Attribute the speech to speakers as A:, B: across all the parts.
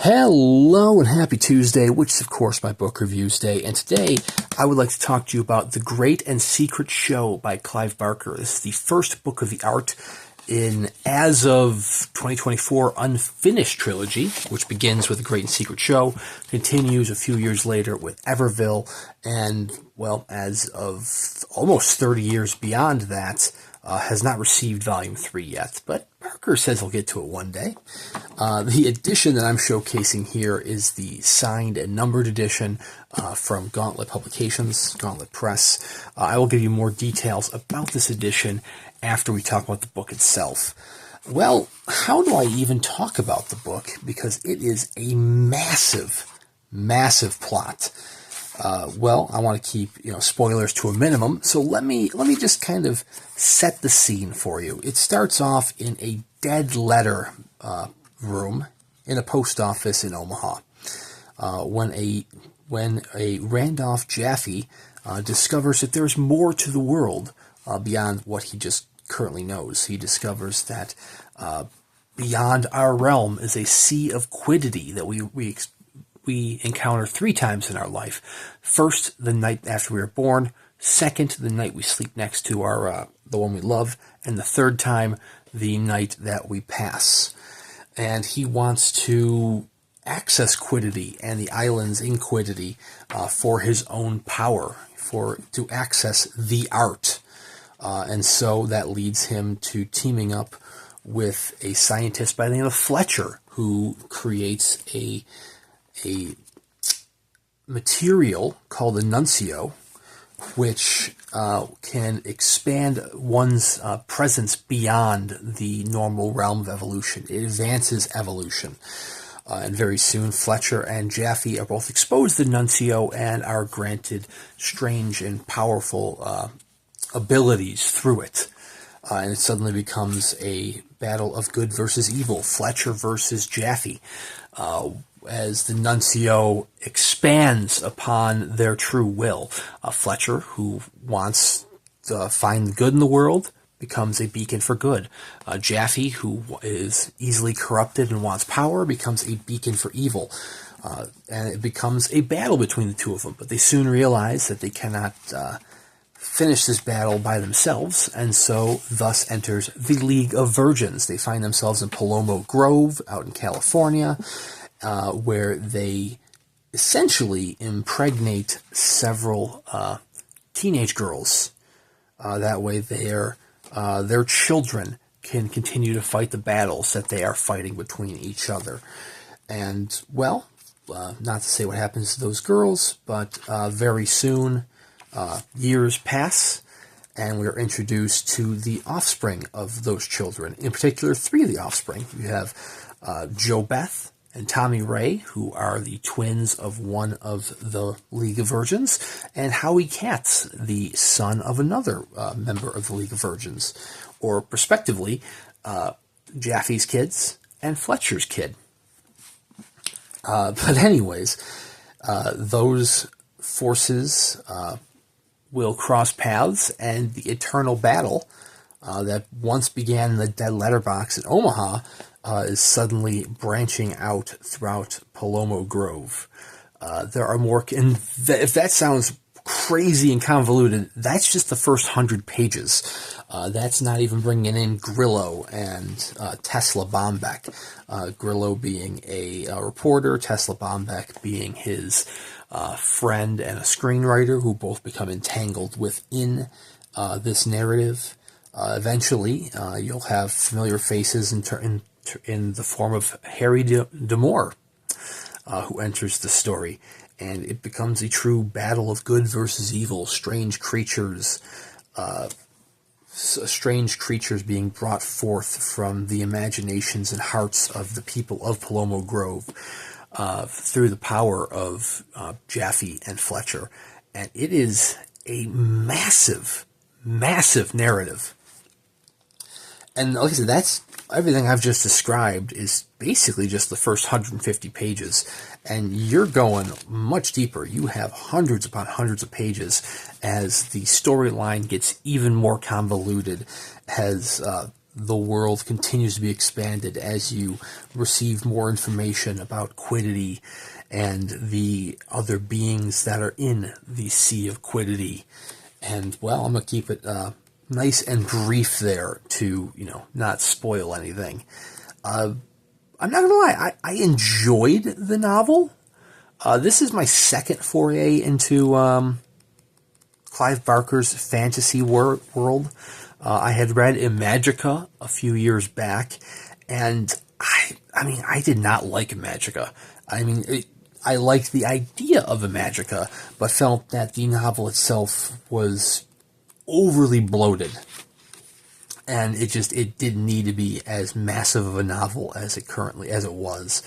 A: Hello and happy Tuesday, which is of course my book reviews day, and today I would like to talk to you about The Great and Secret Show by Clive Barker. This is the first book of the art in, as of 2024, unfinished trilogy, which begins with The Great and Secret Show, continues a few years later with Everville, and, well, as of almost 30 years beyond that, has not received Volume 3 yet, but Barker says he'll get to it one day. The edition that I'm showcasing here is the signed and numbered edition from Gauntlet Publications, Gauntlet Press. I will give you more details about this edition after we talk about the book itself. Well, how do I even talk about the book? Because it is a massive, massive plot. Well, I want to keep, spoilers to a minimum, so let me just kind of set the scene for you. It starts off in a dead letter room in a post office in Omaha, when a Randolph Jaffe discovers that there's more to the world beyond what he just currently knows. He discovers that beyond our realm is a sea of quiddity that we encounter 3 times in our life. First, the night after we were born. Second, the night we sleep next to the one we love. And the third time, the night that we pass. And he wants to access quiddity and the islands in quiddity for his own power, to access the art. And so that leads him to teaming up with a scientist by the name of Fletcher, who creates a material called the Nuncio, which can expand one's presence beyond the normal realm of evolution. It advances evolution. And very soon, Fletcher and Jaffe are both exposed to the Nuncio and are granted strange and powerful abilities through it. And it suddenly becomes a battle of good versus evil, Fletcher versus Jaffe. As the Nuncio expands upon their true will. Fletcher, who wants to find the good in the world, becomes a beacon for good. Jaffe, who is easily corrupted and wants power, becomes a beacon for evil. And it becomes a battle between the two of them, but they soon realize that they cannot finish this battle by themselves, and so thus enters the League of Virgins. They find themselves in Palomo Grove, out in California, where they essentially impregnate several teenage girls. That way their children can continue to fight the battles that they are fighting between each other. And, well, not to say what happens to those girls, but very soon years pass, and we are introduced to the offspring of those children. In particular, 3 of the offspring. You have Jo Beth and Tommy Ray, who are the twins of one of the League of Virgins, and Howie Katz, the son of another member of the League of Virgins, or respectively, Jaffe's kids and Fletcher's kid. But anyways, those forces will cross paths, and the eternal battle that once began in the dead letterbox in Omaha is suddenly branching out throughout Palomo Grove. There are more, and if that sounds crazy and convoluted, that's just the first 100 pages. That's not even bringing in Grillo and Tesla Bombeck. Grillo being a reporter, Tesla Bombeck being his friend and a screenwriter, who both become entangled within this narrative. Eventually, you'll have familiar faces in the form of Harry D'Amour, who enters the story, and it becomes a true battle of good versus evil, strange creatures being brought forth from the imaginations and hearts of the people of Palomo Grove through the power of Jaffe and Fletcher. And it is a massive, massive narrative. And like I said, that's everything I've just described is basically just the first 150 pages. And you're going much deeper. You have hundreds upon hundreds of pages as the storyline gets even more convoluted, as the world continues to be expanded as you receive more information about quiddity and the other beings that are in the Sea of Quiddity. And, well, I'm going to keep it nice and brief there to, not spoil anything. I'm not going to lie, I enjoyed the novel. This is my second foray into Clive Barker's fantasy world. I had read Imagica a few years back, and I did not like Imagica. I liked the idea of Imagica, but felt that the novel itself was overly bloated. And it didn't need to be as massive of a novel as it was.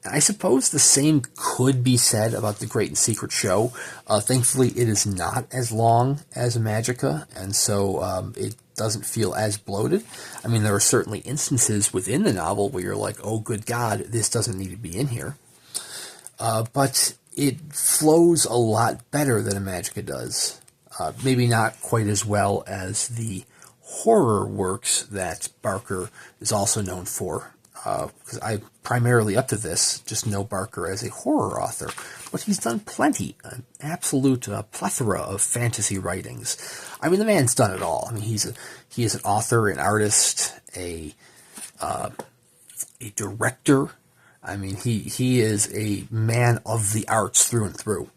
A: And I suppose the same could be said about The Great and Secret Show. Thankfully, it is not as long as Imagica, and so it doesn't feel as bloated. There are certainly instances within the novel where you're like, oh, good God, this doesn't need to be in here. But it flows a lot better than Imagica does. Maybe not quite as well as the horror works that Barker is also known for. Because I primarily, up to this, just know Barker as a horror author. But he's done plenty, an absolute plethora of fantasy writings. The man's done it all. He is an author, an artist, a director. He is a man of the arts through and through.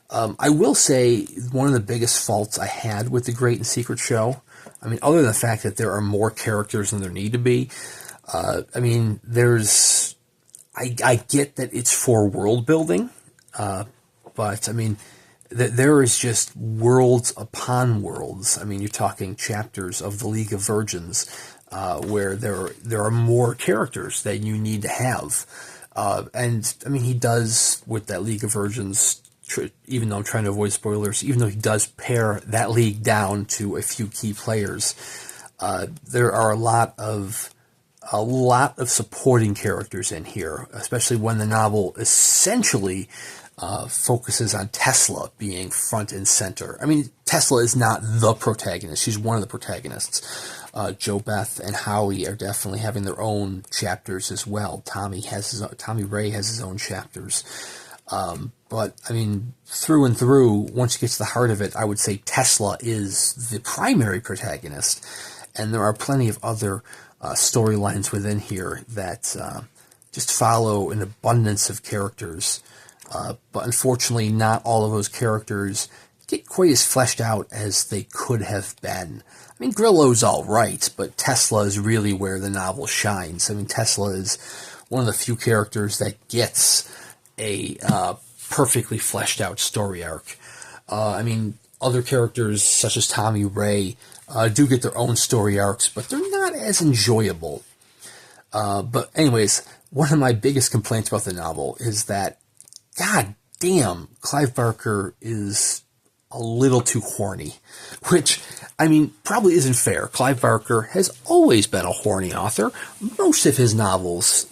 A: I will say one of the biggest faults I had with The Great and Secret Show, other than the fact that there are more characters than there need to be, I get that it's for world building, but there is just worlds upon worlds. You're talking chapters of the League of Virgins, where there are more characters that you need to have. He does with that League of Virgins, even though I'm trying to avoid spoilers, even though he does pare that league down to a few key players, there are a lot of supporting characters in here, especially when the novel essentially focuses on Tesla being front and center. Tommy is not the protagonist. She's one of the protagonists. Jo Beth and Howie are definitely having their own chapters as well. Tommy Ray has his own chapters. But through and through, once you get to the heart of it, I would say Tesla is the primary protagonist. And there are plenty of other storylines within here that just follow an abundance of characters. But unfortunately, not all of those characters get quite as fleshed out as they could have been. Grillo's all right, but Tesla is really where the novel shines. Tesla is one of the few characters that gets a perfectly fleshed out story arc. Other characters such as Tommy Ray do get their own story arcs, but they're not as enjoyable. But anyways, one of my biggest complaints about the novel is that, god damn, Clive Barker is a little too horny, which, probably isn't fair. Clive Barker has always been a horny author. Most of his novels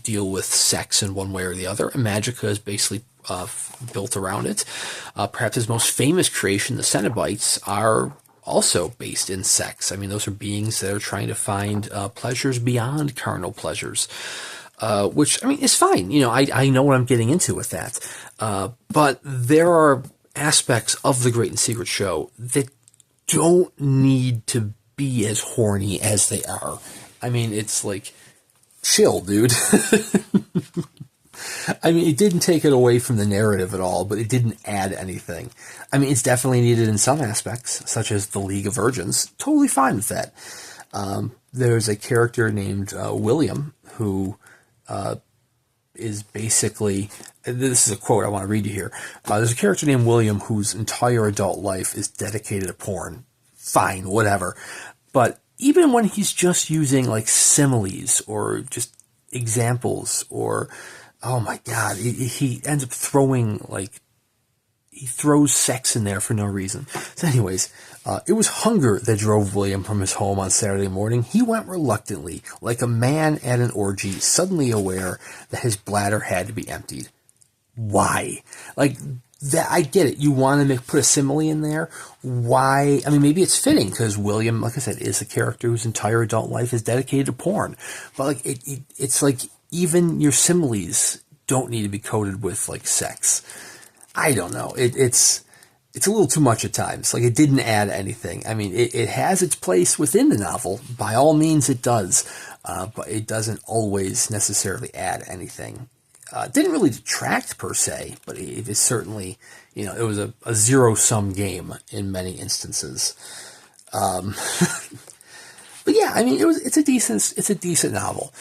A: deal with sex in one way or the other. Imagica is basically built around it. Perhaps his most famous creation, the Cenobites, are also based in sex. Those are beings that are trying to find pleasures beyond carnal pleasures, which, is fine. I know what I'm getting into with that. But there are aspects of The Great and Secret Show that don't need to be as horny as they are. It's like, chill, dude. It didn't take it away from the narrative at all, but it didn't add anything. It's definitely needed in some aspects, such as the League of Virgins. Totally fine with that. There's a character named William who is basically, this is a quote I want to read you here. There's a character named William whose entire adult life is dedicated to porn. Fine, whatever. But even when he's just using like similes or just examples or, oh my God, he ends up throwing he throws sex in there for no reason. So anyways, it was hunger that drove William from his home on Saturday morning. He went reluctantly, like a man at an orgy, suddenly aware that his bladder had to be emptied. Why? that I get it. You want to put a simile in there. Why? I mean, maybe it's fitting because William, like I said, is a character whose entire adult life is dedicated to porn. But like, it's like even your similes don't need to be coded with like sex. I don't know. It's a little too much at times. Like, it didn't add anything. I mean, it has its place within the novel. By all means, it does. But it doesn't always necessarily add anything. It didn't really detract per se, but it is certainly, it was a zero-sum game in many instances. But yeah, I mean, it's a decent novel.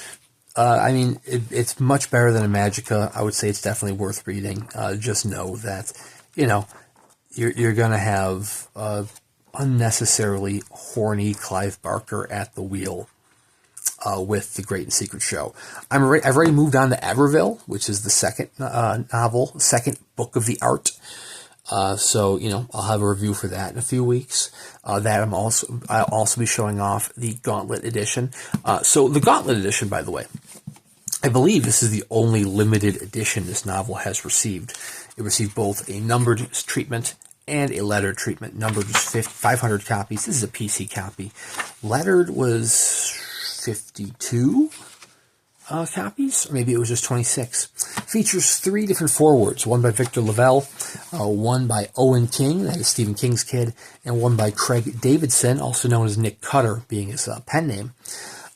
A: I mean, it's much better than a Magica. I would say it's definitely worth reading. Just know that, you're going to have unnecessarily horny Clive Barker at the wheel with The Great and Secret Show. I've already moved on to Everville, which is the second novel, second book of the art. So, I'll have a review for that in a few weeks. I'll also be showing off the Gauntlet edition. So the Gauntlet edition, by the way, I believe this is the only limited edition this novel has received. It received both a numbered treatment and a lettered treatment. Numbered was 500 copies. This is a PC copy. Lettered was 52 copies, or maybe it was just 26. Features 3 different forewords, one by Victor LaVelle, one by Owen King, that is Stephen King's kid, and one by Craig Davidson, also known as Nick Cutter, being his pen name.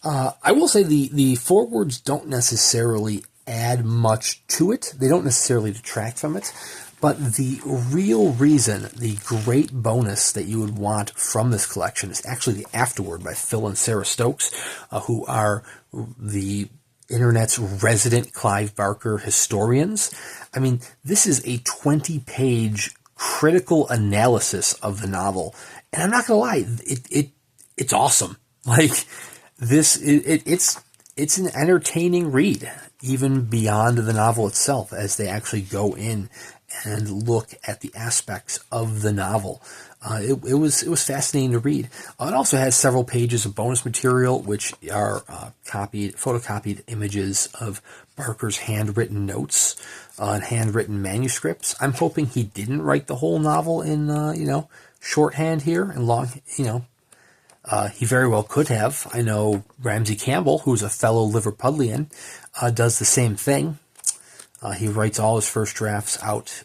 A: I will say the forewords don't necessarily add much to it. They don't necessarily detract from it. But the real reason, the great bonus that you would want from this collection is actually the Afterward by Phil and Sarah Stokes, who are the internet's resident Clive Barker historians. I mean, this is a 20-page critical analysis of the novel. And I'm not going to lie, it's awesome. Like, it's an entertaining read, even beyond the novel itself, as they actually go in and look at the aspects of the novel. It was fascinating to read. It also has several pages of bonus material, which are photocopied images of Barker's handwritten notes and handwritten manuscripts. I'm hoping he didn't write the whole novel in shorthand here and long. He very well could have. I know Ramsey Campbell, who's a fellow Liverpudlian, does the same thing. He writes all his first drafts out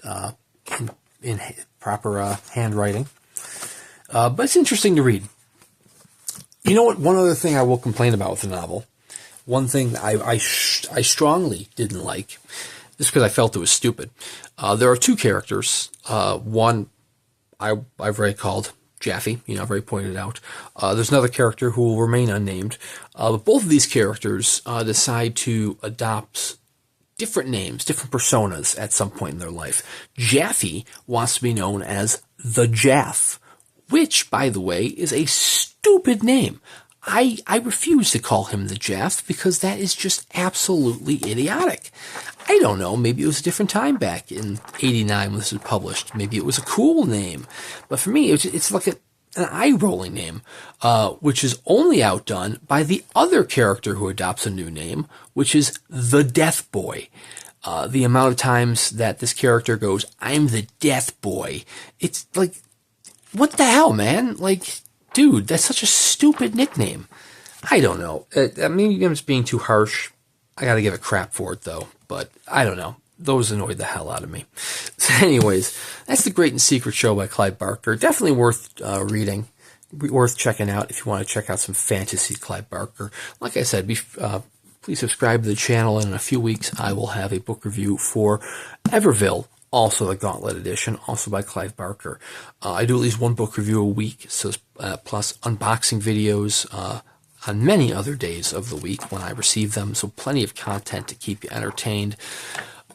A: in proper handwriting. But it's interesting to read. You know what? One other thing I will complain about with the novel, one thing I strongly didn't like, just because I felt it was stupid. There are 2 characters. One I've already called Jaffe, I've already pointed out. There's another character who will remain unnamed. But both of these characters decide to adopt different names, different personas at some point in their life. Jaffe wants to be known as the Jaff, which, by the way, is a stupid name. I refuse to call him the Jaff because that is just absolutely idiotic. I don't know, maybe it was a different time back in 89 when this was published. Maybe it was a cool name. But for me, it's like an eye-rolling name, which is only outdone by the other character who adopts a new name, which is the Death Boy. The amount of times that this character goes, "I'm the Death Boy," it's like, what the hell, man? Like, dude, that's such a stupid nickname. I don't know. Maybe I'm just being too harsh. I gotta give it crap for it, though. But I don't know. Those annoyed the hell out of me. So anyways, that's The Great and Secret Show by Clive Barker. Definitely worth reading. Worth checking out if you want to check out some fantasy Clive Barker. Like I said, please subscribe to the channel, and in a few weeks I will have a book review for Everville, also the Gauntlet edition, also by Clive Barker. I do at least one book review a week, so plus unboxing videos on many other days of the week when I receive them, so plenty of content to keep you entertained.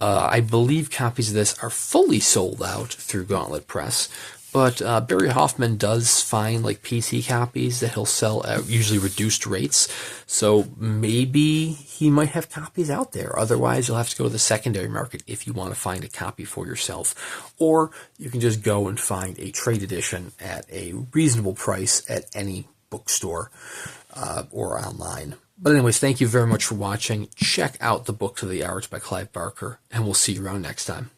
A: I believe copies of this are fully sold out through Gauntlet Press, but Barry Hoffman does find like PC copies that he'll sell at usually reduced rates, so maybe he might have copies out there. Otherwise, you'll have to go to the secondary market if you want to find a copy for yourself, or you can just go and find a trade edition at a reasonable price at any bookstore or online. But anyways, thank you very much for watching. Check out the Books of the Art by Clive Barker, and we'll see you around next time.